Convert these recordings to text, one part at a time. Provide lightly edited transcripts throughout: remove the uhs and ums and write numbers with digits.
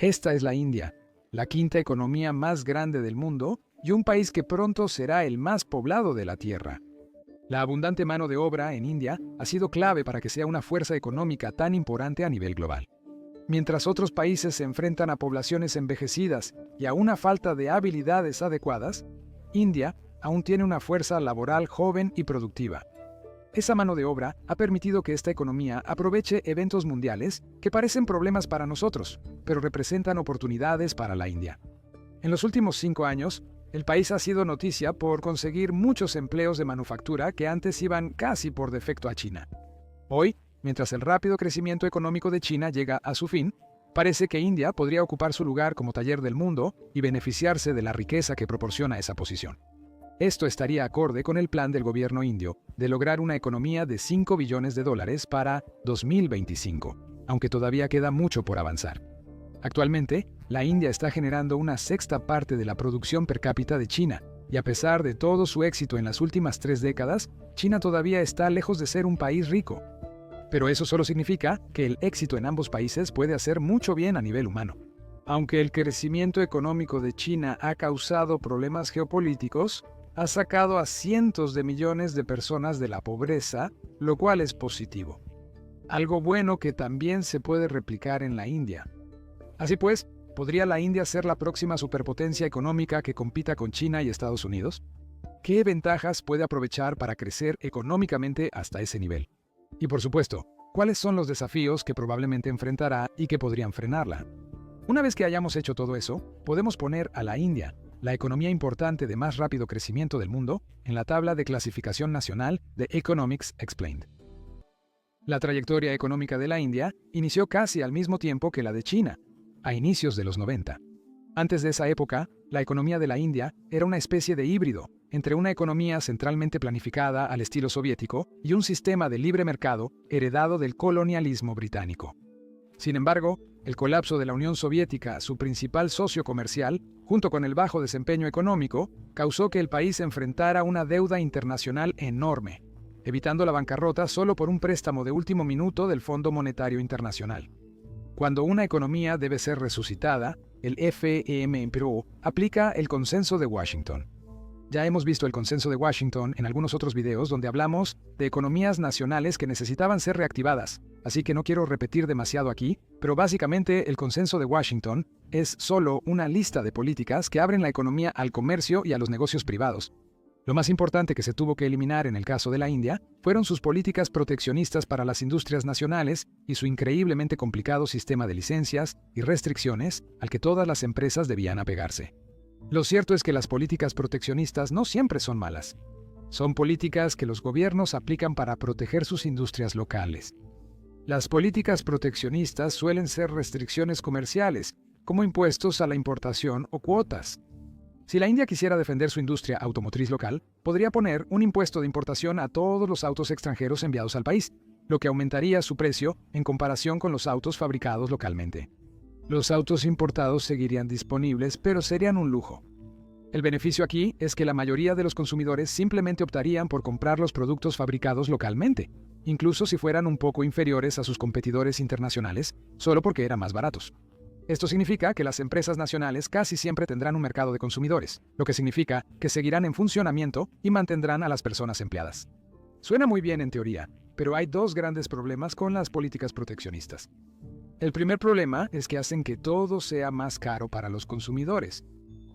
Esta es la India, la quinta economía más grande del mundo y un país que pronto será el más poblado de la Tierra. La abundante mano de obra en India ha sido clave para que sea una fuerza económica tan importante a nivel global. Mientras otros países se enfrentan a poblaciones envejecidas y a una falta de habilidades adecuadas, India aún tiene una fuerza laboral joven y productiva. Esa mano de obra ha permitido que esta economía aproveche eventos mundiales que parecen problemas para nosotros, pero representan oportunidades para la India. En los últimos 5 años, el país ha sido noticia por conseguir muchos empleos de manufactura que antes iban casi por defecto a China. Hoy, mientras el rápido crecimiento económico de China llega a su fin, parece que India podría ocupar su lugar como taller del mundo y beneficiarse de la riqueza que proporciona esa posición. Esto estaría acorde con el plan del gobierno indio de lograr una economía de $5 billones para 2025, aunque todavía queda mucho por avanzar. Actualmente, la India está generando una sexta parte de la producción per cápita de China, y a pesar de todo su éxito en las últimas 3 décadas, China todavía está lejos de ser un país rico. Pero eso solo significa que el éxito en ambos países puede hacer mucho bien a nivel humano. Aunque el crecimiento económico de China ha causado problemas geopolíticos, ha sacado a cientos de millones de personas de la pobreza, lo cual es positivo. Algo bueno que también se puede replicar en la India. Así pues, ¿podría la India ser la próxima superpotencia económica que compita con China y Estados Unidos? ¿Qué ventajas puede aprovechar para crecer económicamente hasta ese nivel? Y por supuesto, ¿cuáles son los desafíos que probablemente enfrentará y que podrían frenarla? Una vez que hayamos hecho todo eso, podemos poner a la India, la economía importante de más rápido crecimiento del mundo, en la tabla de clasificación nacional de Economics Explained. La trayectoria económica de la India inició casi al mismo tiempo que la de China, a inicios de los 90. Antes de esa época, la economía de la India era una especie de híbrido entre una economía centralmente planificada al estilo soviético y un sistema de libre mercado heredado del colonialismo británico. Sin embargo, el colapso de la Unión Soviética, su principal socio comercial, junto con el bajo desempeño económico, causó que el país enfrentara una deuda internacional enorme, evitando la bancarrota solo por un préstamo de último minuto del Fondo Monetario Internacional. Cuando una economía debe ser resucitada, el FMI aplica el Consenso de Washington. Ya hemos visto el Consenso de Washington en algunos otros videos donde hablamos de economías nacionales que necesitaban ser reactivadas, así que no quiero repetir demasiado aquí, pero básicamente el Consenso de Washington es solo una lista de políticas que abren la economía al comercio y a los negocios privados. Lo más importante que se tuvo que eliminar en el caso de la India fueron sus políticas proteccionistas para las industrias nacionales y su increíblemente complicado sistema de licencias y restricciones al que todas las empresas debían apegarse. Lo cierto es que las políticas proteccionistas no siempre son malas. Son políticas que los gobiernos aplican para proteger sus industrias locales. Las políticas proteccionistas suelen ser restricciones comerciales, como impuestos a la importación o cuotas. Si la India quisiera defender su industria automotriz local, podría poner un impuesto de importación a todos los autos extranjeros enviados al país, lo que aumentaría su precio en comparación con los autos fabricados localmente. Los autos importados seguirían disponibles, pero serían un lujo. El beneficio aquí es que la mayoría de los consumidores simplemente optarían por comprar los productos fabricados localmente, incluso si fueran un poco inferiores a sus competidores internacionales, solo porque eran más baratos. Esto significa que las empresas nacionales casi siempre tendrán un mercado de consumidores, lo que significa que seguirán en funcionamiento y mantendrán a las personas empleadas. Suena muy bien en teoría, pero hay 2 grandes problemas con las políticas proteccionistas. El primer problema es que hacen que todo sea más caro para los consumidores.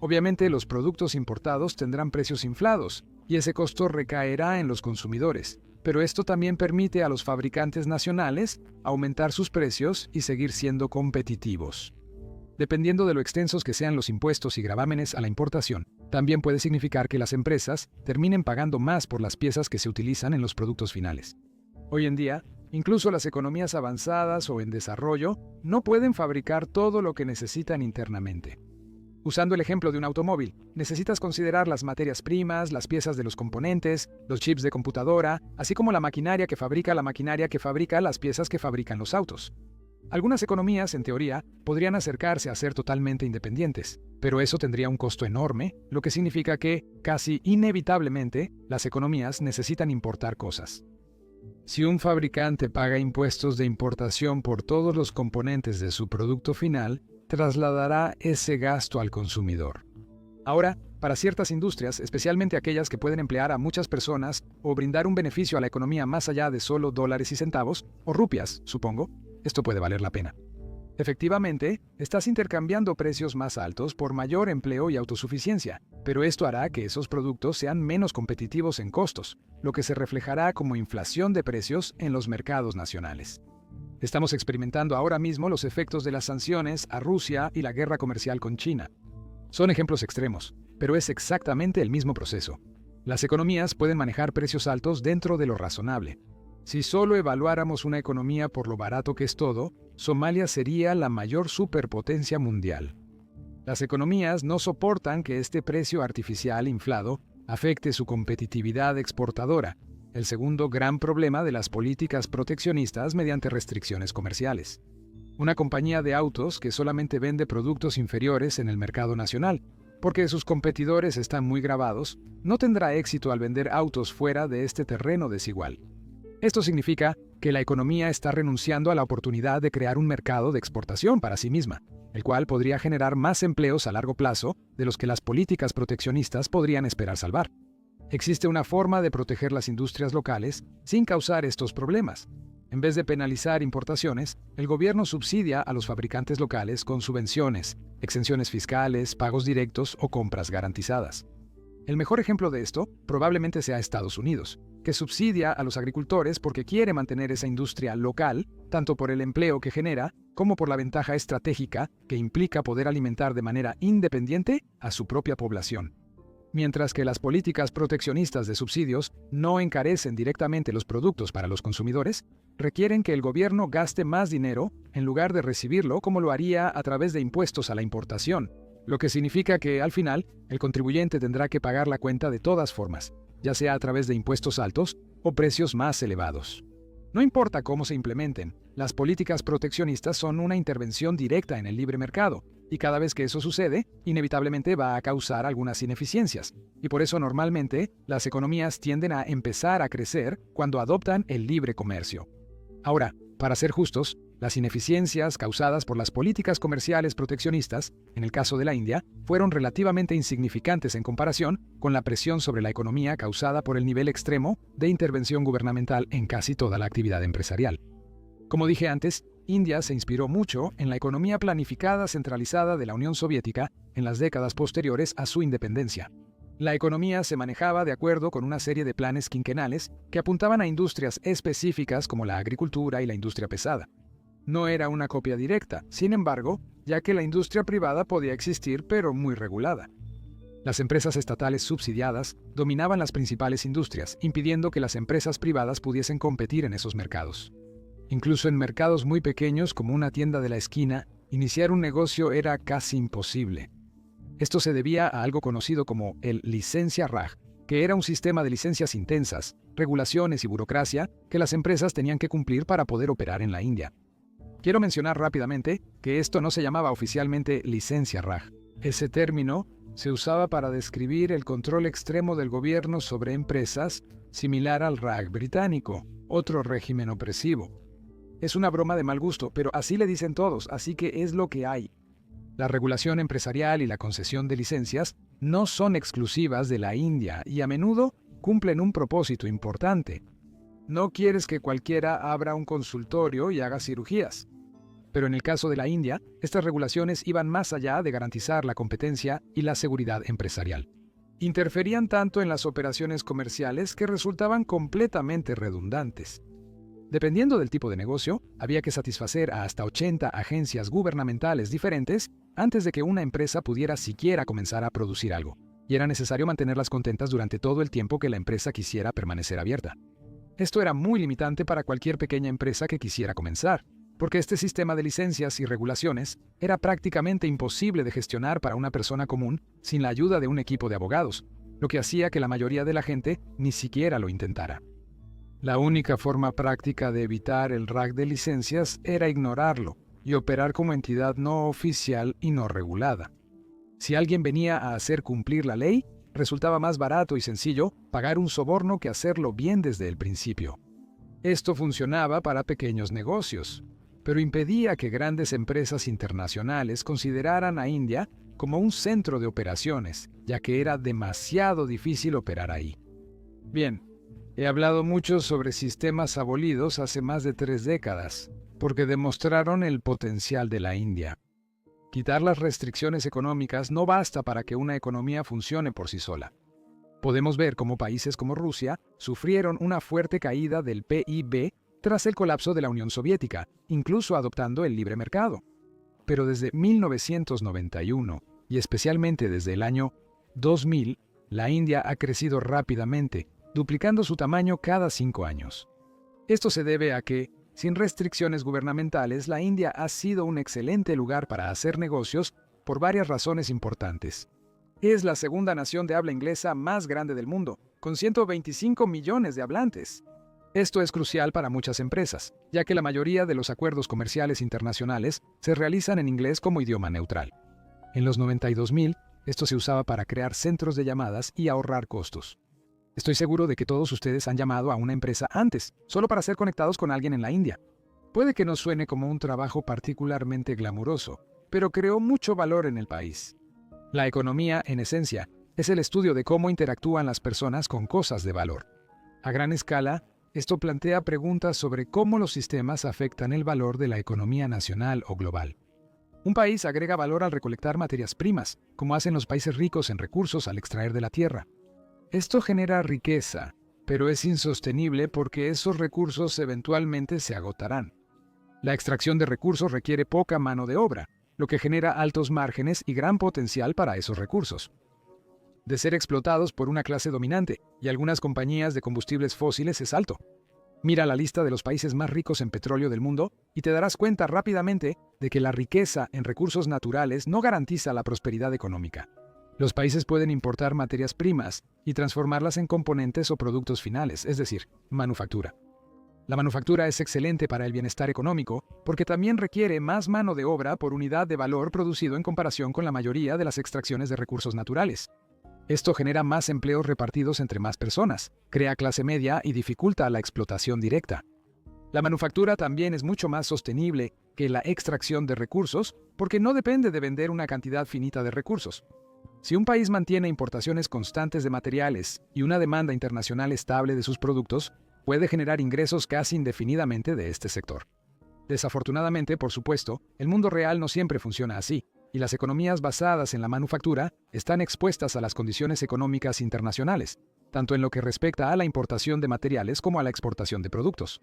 Obviamente los productos importados tendrán precios inflados, y ese costo recaerá en los consumidores, pero esto también permite a los fabricantes nacionales aumentar sus precios y seguir siendo competitivos. Dependiendo de lo extensos que sean los impuestos y gravámenes a la importación, también puede significar que las empresas terminen pagando más por las piezas que se utilizan en los productos finales. Hoy en día, incluso las economías avanzadas o en desarrollo no pueden fabricar todo lo que necesitan internamente. Usando el ejemplo de un automóvil, necesitas considerar las materias primas, las piezas de los componentes, los chips de computadora, así como la maquinaria que fabrica las piezas que fabrican los autos. Algunas economías, en teoría, podrían acercarse a ser totalmente independientes, pero eso tendría un costo enorme, lo que significa que, casi inevitablemente, las economías necesitan importar cosas. Si un fabricante paga impuestos de importación por todos los componentes de su producto final, trasladará ese gasto al consumidor. Ahora, para ciertas industrias, especialmente aquellas que pueden emplear a muchas personas o brindar un beneficio a la economía más allá de solo dólares y centavos, o rupias, supongo, esto puede valer la pena. Efectivamente, estás intercambiando precios más altos por mayor empleo y autosuficiencia, pero esto hará que esos productos sean menos competitivos en costos, lo que se reflejará como inflación de precios en los mercados nacionales. Estamos experimentando ahora mismo los efectos de las sanciones a Rusia y la guerra comercial con China. Son ejemplos extremos, pero es exactamente el mismo proceso. Las economías pueden manejar precios altos dentro de lo razonable. Si solo evaluáramos una economía por lo barato que es todo, Somalia sería la mayor superpotencia mundial. Las economías no soportan que este precio artificial inflado afecte su competitividad exportadora, el segundo gran problema de las políticas proteccionistas mediante restricciones comerciales. Una compañía de autos que solamente vende productos inferiores en el mercado nacional, porque sus competidores están muy gravados, no tendrá éxito al vender autos fuera de este terreno desigual. Esto significa que la economía está renunciando a la oportunidad de crear un mercado de exportación para sí misma, el cual podría generar más empleos a largo plazo de los que las políticas proteccionistas podrían esperar salvar. Existe una forma de proteger las industrias locales sin causar estos problemas. En vez de penalizar importaciones, el gobierno subsidia a los fabricantes locales con subvenciones, exenciones fiscales, pagos directos o compras garantizadas. El mejor ejemplo de esto probablemente sea Estados Unidos, que subsidia a los agricultores porque quiere mantener esa industria local, tanto por el empleo que genera, como por la ventaja estratégica que implica poder alimentar de manera independiente a su propia población. Mientras que las políticas proteccionistas de subsidios no encarecen directamente los productos para los consumidores, requieren que el gobierno gaste más dinero en lugar de recibirlo como lo haría a través de impuestos a la importación, lo que significa que, al final, el contribuyente tendrá que pagar la cuenta de todas formas, ya sea a través de impuestos altos o precios más elevados. No importa cómo se implementen, las políticas proteccionistas son una intervención directa en el libre mercado, y cada vez que eso sucede, inevitablemente va a causar algunas ineficiencias, y por eso normalmente las economías tienden a empezar a crecer cuando adoptan el libre comercio. Ahora, para ser justos, las ineficiencias causadas por las políticas comerciales proteccionistas, en el caso de la India, fueron relativamente insignificantes en comparación con la presión sobre la economía causada por el nivel extremo de intervención gubernamental en casi toda la actividad empresarial. Como dije antes, India se inspiró mucho en la economía planificada centralizada de la Unión Soviética en las décadas posteriores a su independencia. La economía se manejaba de acuerdo con una serie de planes quinquenales que apuntaban a industrias específicas como la agricultura y la industria pesada. No era una copia directa, sin embargo, ya que la industria privada podía existir pero muy regulada. Las empresas estatales subsidiadas dominaban las principales industrias, impidiendo que las empresas privadas pudiesen competir en esos mercados. Incluso en mercados muy pequeños como una tienda de la esquina, iniciar un negocio era casi imposible. Esto se debía a algo conocido como el licencia Raj, que era un sistema de licencias intensas, regulaciones y burocracia que las empresas tenían que cumplir para poder operar en la India. Quiero mencionar rápidamente que esto no se llamaba oficialmente licencia Raj. Ese término se usaba para describir el control extremo del gobierno sobre empresas, similar al Raj británico, otro régimen opresivo. Es una broma de mal gusto, pero así le dicen todos, así que es lo que hay. La regulación empresarial y la concesión de licencias no son exclusivas de la India y a menudo cumplen un propósito importante. No quieres que cualquiera abra un consultorio y haga cirugías. Pero en el caso de la India, estas regulaciones iban más allá de garantizar la competencia y la seguridad empresarial. Interferían tanto en las operaciones comerciales que resultaban completamente redundantes. Dependiendo del tipo de negocio, había que satisfacer a hasta 80 agencias gubernamentales diferentes antes de que una empresa pudiera siquiera comenzar a producir algo, y era necesario mantenerlas contentas durante todo el tiempo que la empresa quisiera permanecer abierta. Esto era muy limitante para cualquier pequeña empresa que quisiera comenzar, porque este sistema de licencias y regulaciones era prácticamente imposible de gestionar para una persona común sin la ayuda de un equipo de abogados, lo que hacía que la mayoría de la gente ni siquiera lo intentara. La única forma práctica de evitar el Raj de licencias era ignorarlo y operar como entidad no oficial y no regulada. Si alguien venía a hacer cumplir la ley, resultaba más barato y sencillo pagar un soborno que hacerlo bien desde el principio. Esto funcionaba para pequeños negocios, pero impedía que grandes empresas internacionales consideraran a India como un centro de operaciones, ya que era demasiado difícil operar ahí. Bien, he hablado mucho sobre sistemas abolidos hace más de 3 décadas, porque demostraron el potencial de la India. Quitar las restricciones económicas no basta para que una economía funcione por sí sola. Podemos ver cómo países como Rusia sufrieron una fuerte caída del PIB tras el colapso de la Unión Soviética, incluso adoptando el libre mercado. Pero desde 1991, y especialmente desde el año 2000, la India ha crecido rápidamente, duplicando su tamaño cada 5 años. Esto se debe a que, sin restricciones gubernamentales, la India ha sido un excelente lugar para hacer negocios por varias razones importantes. Es la segunda nación de habla inglesa más grande del mundo, con 125 millones de hablantes. Esto es crucial para muchas empresas, ya que la mayoría de los acuerdos comerciales internacionales se realizan en inglés como idioma neutral. En los 92.000, esto se usaba para crear centros de llamadas y ahorrar costos. Estoy seguro de que todos ustedes han llamado a una empresa antes, solo para ser conectados con alguien en la India. Puede que no suene como un trabajo particularmente glamuroso, pero creó mucho valor en el país. La economía, en esencia, es el estudio de cómo interactúan las personas con cosas de valor. A gran escala, esto plantea preguntas sobre cómo los sistemas afectan el valor de la economía nacional o global. Un país agrega valor al recolectar materias primas, como hacen los países ricos en recursos al extraer de la tierra. Esto genera riqueza, pero es insostenible porque esos recursos eventualmente se agotarán. La extracción de recursos requiere poca mano de obra, lo que genera altos márgenes y gran potencial para esos recursos. De ser explotados por una clase dominante y algunas compañías de combustibles fósiles es alto. Mira la lista de los países más ricos en petróleo del mundo y te darás cuenta rápidamente de que la riqueza en recursos naturales no garantiza la prosperidad económica. Los países pueden importar materias primas y transformarlas en componentes o productos finales, es decir, manufactura. La manufactura es excelente para el bienestar económico porque también requiere más mano de obra por unidad de valor producido en comparación con la mayoría de las extracciones de recursos naturales. Esto genera más empleos repartidos entre más personas, crea clase media y dificulta la explotación directa. La manufactura también es mucho más sostenible que la extracción de recursos porque no depende de vender una cantidad finita de recursos. Si un país mantiene importaciones constantes de materiales y una demanda internacional estable de sus productos, puede generar ingresos casi indefinidamente de este sector. Desafortunadamente, por supuesto, el mundo real no siempre funciona así, y las economías basadas en la manufactura están expuestas a las condiciones económicas internacionales, tanto en lo que respecta a la importación de materiales como a la exportación de productos.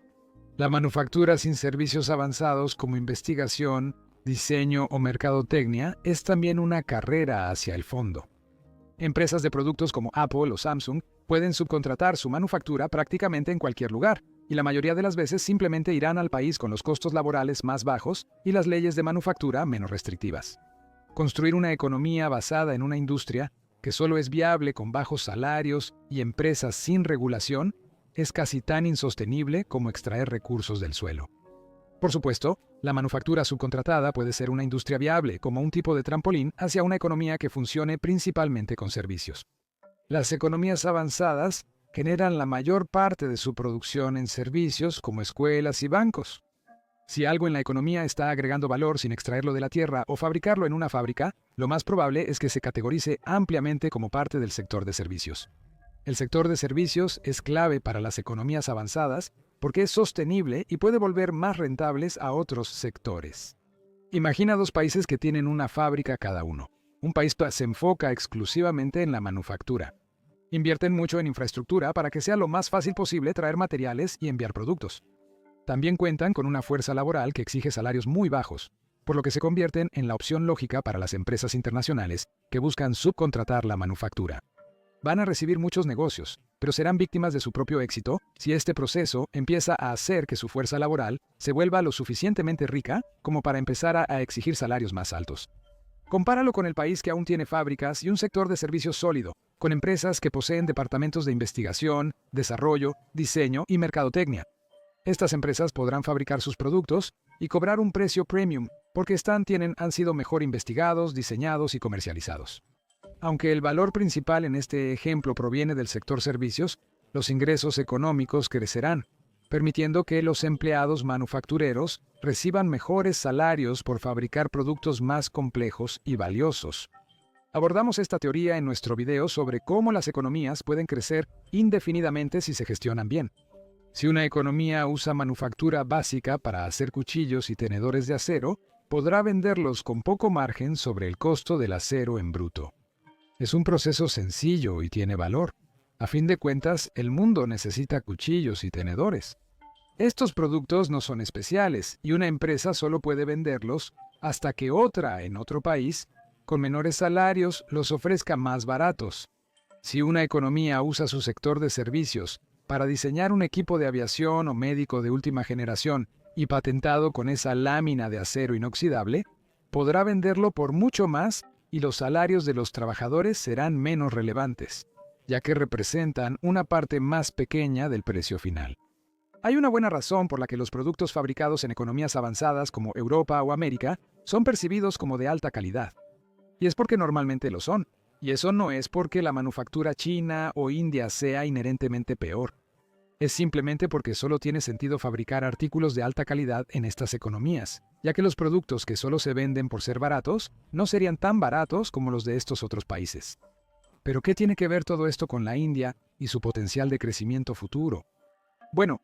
La manufactura sin servicios avanzados como investigación, diseño o mercadotecnia es también una carrera hacia el fondo. Empresas de productos como Apple o Samsung pueden subcontratar su manufactura prácticamente en cualquier lugar, y la mayoría de las veces simplemente irán al país con los costos laborales más bajos y las leyes de manufactura menos restrictivas. Construir una economía basada en una industria que solo es viable con bajos salarios y empresas sin regulación es casi tan insostenible como extraer recursos del suelo. Por supuesto, la manufactura subcontratada puede ser una industria viable como un tipo de trampolín hacia una economía que funcione principalmente con servicios. Las economías avanzadas generan la mayor parte de su producción en servicios como escuelas y bancos. Si algo en la economía está agregando valor sin extraerlo de la tierra o fabricarlo en una fábrica, lo más probable es que se categorice ampliamente como parte del sector de servicios. El sector de servicios es clave para las economías avanzadas porque es sostenible y puede volver más rentables a otros sectores. Imagina 2 países que tienen una fábrica cada uno. Un país se enfoca exclusivamente en la manufactura. Invierten mucho en infraestructura para que sea lo más fácil posible traer materiales y enviar productos. También cuentan con una fuerza laboral que exige salarios muy bajos, por lo que se convierten en la opción lógica para las empresas internacionales que buscan subcontratar la manufactura. Van a recibir muchos negocios, pero serán víctimas de su propio éxito si este proceso empieza a hacer que su fuerza laboral se vuelva lo suficientemente rica como para empezar a exigir salarios más altos. Compáralo con el país que aún tiene fábricas y un sector de servicios sólido, con empresas que poseen departamentos de investigación, desarrollo, diseño y mercadotecnia. Estas empresas podrán fabricar sus productos y cobrar un precio premium porque han sido mejor investigados, diseñados y comercializados. Aunque el valor principal en este ejemplo proviene del sector servicios, los ingresos económicos crecerán, permitiendo que los empleados manufactureros reciban mejores salarios por fabricar productos más complejos y valiosos. Abordamos esta teoría en nuestro video sobre cómo las economías pueden crecer indefinidamente si se gestionan bien. Si una economía usa manufactura básica para hacer cuchillos y tenedores de acero, podrá venderlos con poco margen sobre el costo del acero en bruto. Es un proceso sencillo y tiene valor. A fin de cuentas, el mundo necesita cuchillos y tenedores. Estos productos no son especiales y una empresa solo puede venderlos hasta que otra en otro país, con menores salarios, los ofrezca más baratos. Si una economía usa su sector de servicios para diseñar un equipo de aviación o médico de última generación y patentado con esa lámina de acero inoxidable, podrá venderlo por mucho más y los salarios de los trabajadores serán menos relevantes, ya que representan una parte más pequeña del precio final. Hay una buena razón por la que los productos fabricados en economías avanzadas como Europa o América son percibidos como de alta calidad. Y es porque normalmente lo son. Y eso no es porque la manufactura china o india sea inherentemente peor. Es simplemente porque solo tiene sentido fabricar artículos de alta calidad en estas economías, ya que los productos que solo se venden por ser baratos no serían tan baratos como los de estos otros países. ¿Pero qué tiene que ver todo esto con la India y su potencial de crecimiento futuro? Bueno,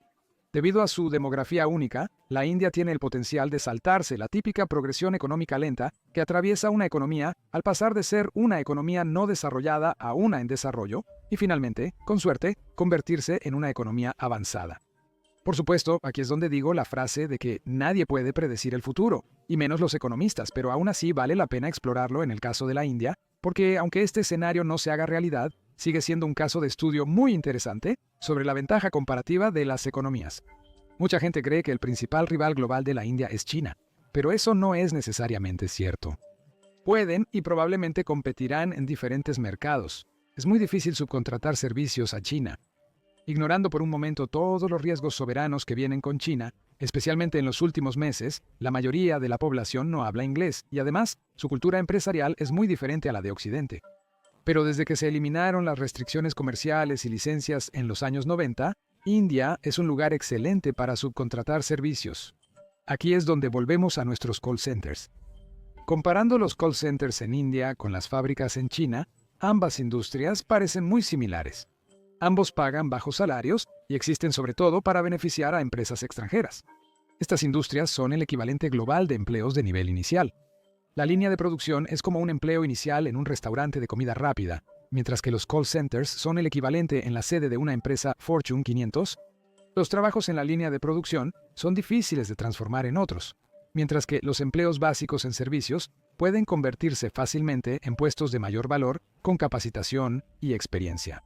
debido a su demografía única, la India tiene el potencial de saltarse la típica progresión económica lenta que atraviesa una economía al pasar de ser una economía no desarrollada a una en desarrollo y finalmente, con suerte, convertirse en una economía avanzada. Por supuesto, aquí es donde digo la frase de que nadie puede predecir el futuro, y menos los economistas, pero aún así vale la pena explorarlo en el caso de la India, porque aunque este escenario no se haga realidad, sigue siendo un caso de estudio muy interesante sobre la ventaja comparativa de las economías. Mucha gente cree que el principal rival global de la India es China, pero eso no es necesariamente cierto. Pueden y probablemente competirán en diferentes mercados. Es muy difícil subcontratar servicios a China. Ignorando por un momento todos los riesgos soberanos que vienen con China, especialmente en los últimos meses, la mayoría de la población no habla inglés y además su cultura empresarial es muy diferente a la de Occidente. Pero desde que se eliminaron las restricciones comerciales y licencias en los años 90, India es un lugar excelente para subcontratar servicios. Aquí es donde volvemos a nuestros call centers. Comparando los call centers en India con las fábricas en China, ambas industrias parecen muy similares. Ambos pagan bajos salarios y existen sobre todo para beneficiar a empresas extranjeras. Estas industrias son el equivalente global de empleos de nivel inicial. La línea de producción es como un empleo inicial en un restaurante de comida rápida, mientras que los call centers son el equivalente en la sede de una empresa Fortune 500. Los trabajos en la línea de producción son difíciles de transformar en otros, mientras que los empleos básicos en servicios pueden convertirse fácilmente en puestos de mayor valor con capacitación y experiencia.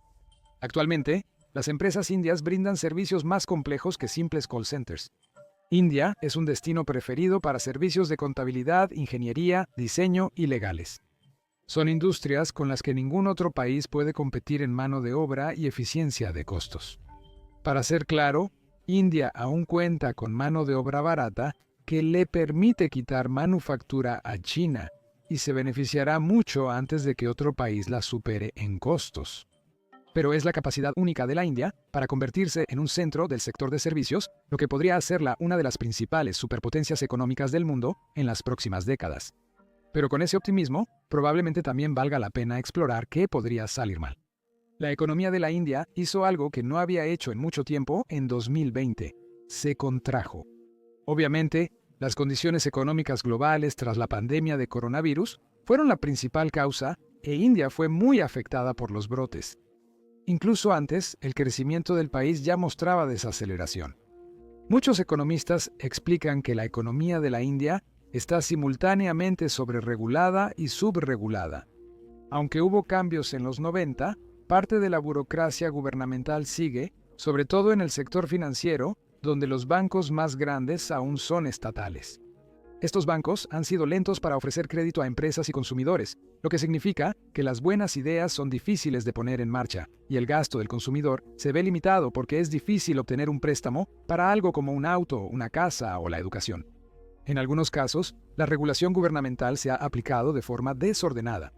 Actualmente, las empresas indias brindan servicios más complejos que simples call centers. India es un destino preferido para servicios de contabilidad, ingeniería, diseño y legales. Son industrias con las que ningún otro país puede competir en mano de obra y eficiencia de costos. Para ser claro, India aún cuenta con mano de obra barata que le permite quitar manufactura a China y se beneficiará mucho antes de que otro país la supere en costos. Pero es la capacidad única de la India para convertirse en un centro del sector de servicios, lo que podría hacerla una de las principales superpotencias económicas del mundo en las próximas décadas. Pero con ese optimismo, probablemente también valga la pena explorar qué podría salir mal. La economía de la India hizo algo que no había hecho en mucho tiempo en 2020. Se contrajo. Obviamente, las condiciones económicas globales tras la pandemia de coronavirus fueron la principal causa e India fue muy afectada por los brotes. Incluso antes, el crecimiento del país ya mostraba desaceleración. Muchos economistas explican que la economía de la India está simultáneamente sobreregulada y subregulada. Aunque hubo cambios en los 90, parte de la burocracia gubernamental sigue, sobre todo en el sector financiero, donde los bancos más grandes aún son estatales. Estos bancos han sido lentos para ofrecer crédito a empresas y consumidores, lo que significa que las buenas ideas son difíciles de poner en marcha, y el gasto del consumidor se ve limitado porque es difícil obtener un préstamo para algo como un auto, una casa o la educación. En algunos casos, la regulación gubernamental se ha aplicado de forma desordenada.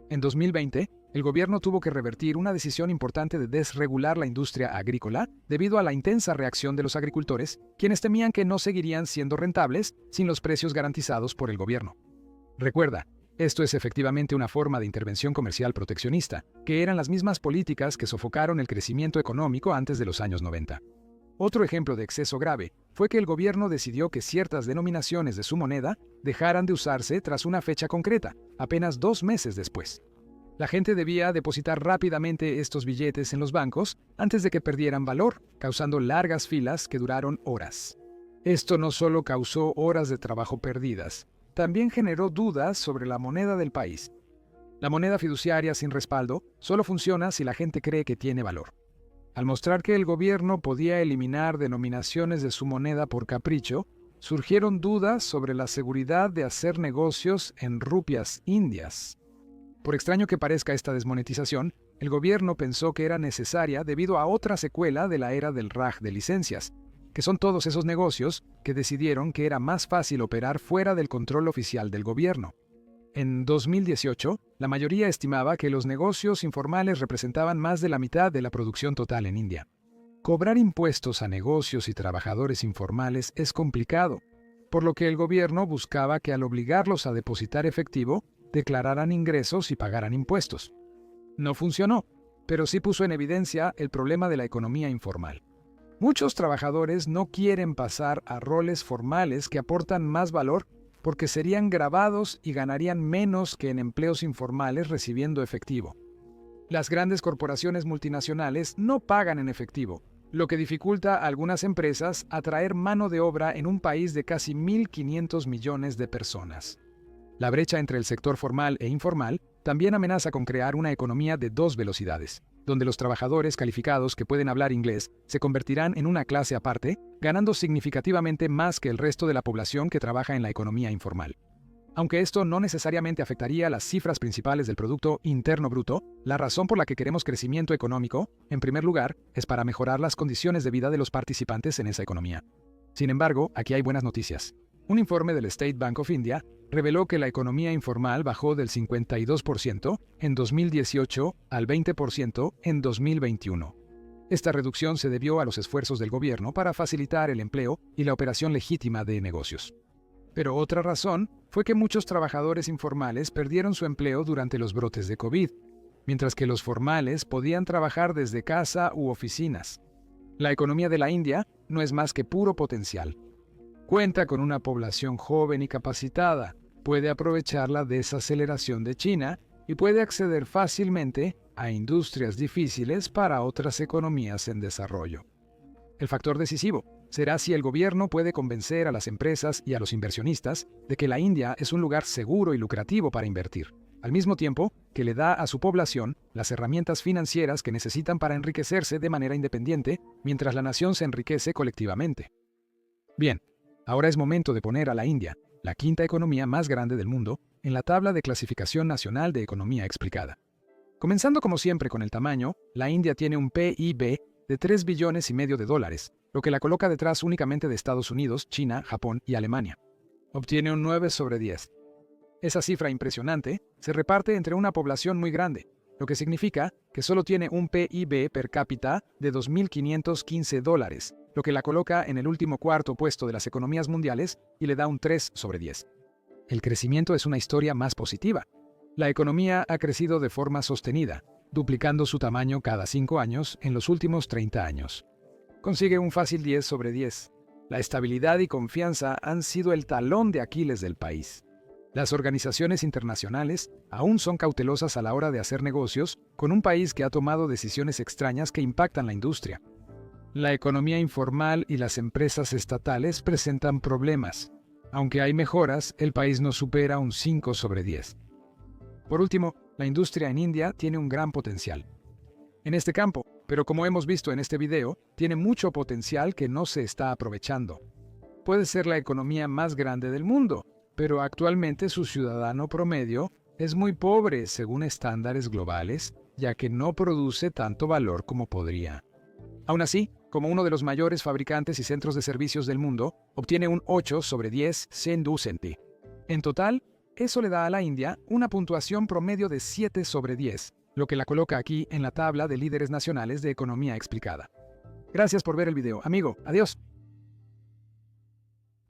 En 2020, el gobierno tuvo que revertir una decisión importante de desregular la industria agrícola debido a la intensa reacción de los agricultores, quienes temían que no seguirían siendo rentables sin los precios garantizados por el gobierno. Recuerda, esto es efectivamente una forma de intervención comercial proteccionista, que eran las mismas políticas que sofocaron el crecimiento económico antes de los años 90. Otro ejemplo de exceso grave fue que el gobierno decidió que ciertas denominaciones de su moneda dejaran de usarse tras una fecha concreta, apenas 2 meses después. La gente debía depositar rápidamente estos billetes en los bancos antes de que perdieran valor, causando largas filas que duraron horas. Esto no solo causó horas de trabajo perdidas, también generó dudas sobre la moneda del país. La moneda fiduciaria sin respaldo solo funciona si la gente cree que tiene valor. Al mostrar que el gobierno podía eliminar denominaciones de su moneda por capricho, surgieron dudas sobre la seguridad de hacer negocios en rupias indias. Por extraño que parezca esta desmonetización, el gobierno pensó que era necesaria debido a otra secuela de la era del Raj de licencias, que son todos esos negocios que decidieron que era más fácil operar fuera del control oficial del gobierno. En 2018, la mayoría estimaba que los negocios informales representaban más de la mitad de la producción total en India. Cobrar impuestos a negocios y trabajadores informales es complicado, por lo que el gobierno buscaba que al obligarlos a depositar efectivo, declararan ingresos y pagaran impuestos. No funcionó, pero sí puso en evidencia el problema de la economía informal. Muchos trabajadores no quieren pasar a roles formales que aportan más valor porque serían grabados y ganarían menos que en empleos informales recibiendo efectivo. Las grandes corporaciones multinacionales no pagan en efectivo, lo que dificulta a algunas empresas atraer mano de obra en un país de casi 1.500 millones de personas. La brecha entre el sector formal e informal también amenaza con crear una economía de 2 velocidades, donde los trabajadores calificados que pueden hablar inglés se convertirán en una clase aparte, ganando significativamente más que el resto de la población que trabaja en la economía informal. Aunque esto no necesariamente afectaría las cifras principales del Producto Interno Bruto, la razón por la que queremos crecimiento económico, en primer lugar, es para mejorar las condiciones de vida de los participantes en esa economía. Sin embargo, aquí hay buenas noticias. Un informe del State Bank of India reveló que la economía informal bajó del 52% en 2018 al 20% en 2021. Esta reducción se debió a los esfuerzos del gobierno para facilitar el empleo y la operación legítima de negocios. Pero otra razón fue que muchos trabajadores informales perdieron su empleo durante los brotes de COVID, mientras que los formales podían trabajar desde casa u oficinas. La economía de la India no es más que puro potencial. Cuenta con una población joven y capacitada, puede aprovechar la desaceleración de China y puede acceder fácilmente a industrias difíciles para otras economías en desarrollo. El factor decisivo será si el gobierno puede convencer a las empresas y a los inversionistas de que la India es un lugar seguro y lucrativo para invertir, al mismo tiempo que le da a su población las herramientas financieras que necesitan para enriquecerse de manera independiente mientras la nación se enriquece colectivamente. Bien, ahora es momento de poner a la India, la quinta economía más grande del mundo, en la tabla de clasificación nacional de economía explicada. Comenzando como siempre con el tamaño, la India tiene un PIB de 3,5 billones de dólares, lo que la coloca detrás únicamente de Estados Unidos, China, Japón y Alemania. Obtiene un 9 sobre 10. Esa cifra impresionante se reparte entre una población muy grande, lo que significa que solo tiene un PIB per cápita de 2.515 dólares, lo que la coloca en el último cuarto puesto de las economías mundiales y le da un 3 sobre 10. El crecimiento es una historia más positiva. La economía ha crecido de forma sostenida, duplicando su tamaño cada 5 años en los últimos 30 años. Consigue un fácil 10 sobre 10. La estabilidad y confianza han sido el talón de Aquiles del país. Las organizaciones internacionales aún son cautelosas a la hora de hacer negocios con un país que ha tomado decisiones extrañas que impactan la industria. La economía informal y las empresas estatales presentan problemas. Aunque hay mejoras, el país no supera un 5 sobre 10. Por último, la industria en India tiene un gran potencial. En este campo, pero como hemos visto en este video, tiene mucho potencial que no se está aprovechando. Puede ser la economía más grande del mundo, pero actualmente su ciudadano promedio es muy pobre según estándares globales, ya que no produce tanto valor como podría. Aún así, como uno de los mayores fabricantes y centros de servicios del mundo, obtiene un 8 sobre 10 100%. En total, eso le da a la India una puntuación promedio de 7 sobre 10, lo que la coloca aquí en la tabla de líderes nacionales de economía explicada. Gracias por ver el video, amigo. Adiós.